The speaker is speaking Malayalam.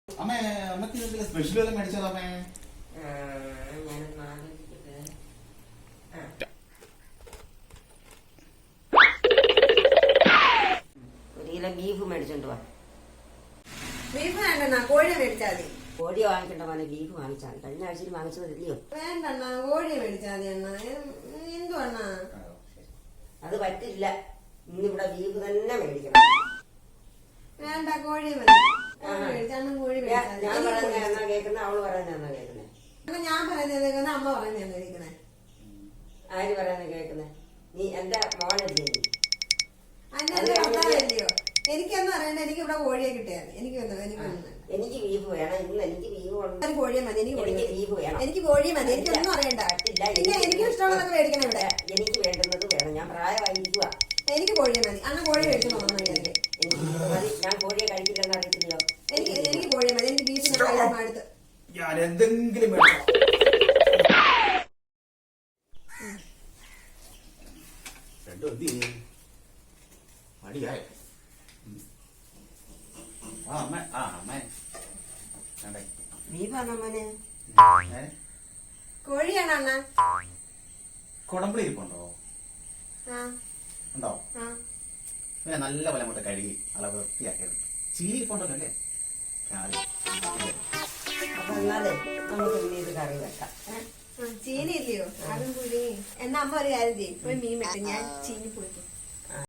അമ്മേ അമ്മക്ക് എന്തെങ്കിലും സ്പെഷ്യൽ വല്ലതും മേടിച്ചോ അമ്മേ? ഒരു കിലോ ബീഫ് മേടിച്ചോണ്ട് പോവാ. ബീഫ് വേണ്ട, കോഴി മേടിച്ചാൽ മതി. കോഴി വാങ്ങിക്കണ്ട മോനെ, ബീഫ് വാങ്ങിച്ചാൽ കഴിഞ്ഞ ആഴ്ചയിൽ വാങ്ങിച്ചതില്ലയോ? വേണ്ട കോഴി മേടിച്ചാൽ മതി അണ്ണ. എന്തു അണ്ണ? അത് പറ്റില്ല, ഇന്നിവിടെ ബീഫ് തന്നെ മേടിക്കണം. വേണ്ട കോഴി മതി. കോഴി ഞാൻ പറയുന്ന എന്നാ കേൾക്കുന്നത്, അവള് പറയുന്ന എന്നാ കേൾക്കുന്നേ? ഞാൻ പറയുന്നത് കേൾക്കുന്ന, അമ്മ പറയുന്ന കേൾക്കുന്നേ? ആര് പറയുന്ന കേൾക്കുന്നേ? നീ എന്റെ മോനല്ലേ? അന്നെ ഭർത്താവല്ലയോ? എനിക്കൊന്നും അറിയണ്ട. എനിക്ക് ഇവിടെ കോഴിയെ കിട്ടിയാൽ എനിക്ക് ബീഫ് വേണം. ഇന്ന് എനിക്ക് ബീഫ് കോഴിയെ മതി. എനിക്ക് ബീഫ് വേണം. എനിക്ക് കോഴി മതി. എനിക്കൊന്നും അറിയണ്ട. എനിക്ക് ഇഷ്ടമുള്ളതൊക്കെ മേടിക്കണം ഇവിടെ. എനിക്ക് വേണ്ടുന്നത് വേണം. ഞാൻ പ്രായമായിരിക്കുക. എനിക്ക് കോഴിയെ മതി. അണ്ണ കോഴി മേടിച്ചു തോന്നുന്നു. എനിക്ക് മതി. ഞാൻ കോഴിയെ കഴിക്കില്ലെന്ന് അറിയത്തില്ലയോ? എനിക്ക് കോഴിയെ മതി. എനിക്ക് ബീഫിനെ അടുത്ത് ഞാൻ എന്തെങ്കിലും മടിയായ ബീഫാണോ മോനെ? കോഴിയാണോ അണ്ണ? കൊടമ്പളി ഇരിപ്പുണ്ടോ? ഉണ്ടോ? പിന്നെ നല്ല പോലെ അങ്ങോട്ട് കഴുകി നല്ല വൃത്തിയാക്കിയത്. ചീനി ഇരിപ്പുണ്ടല്ലോ അല്ലേ? അപ്പൊ എന്നാലേ നമുക്ക് ഇനി ഇത് കറി വെക്കാം. ചീനി ഇല്ലയോ? അതും പുഴുങ്ങി. എന്നാ അമ്മ ഒരു കാര്യം ചെയ്യും, ഒരു മീൻ വെക്കും, ഞാൻ ചീനി പൊളിക്കും.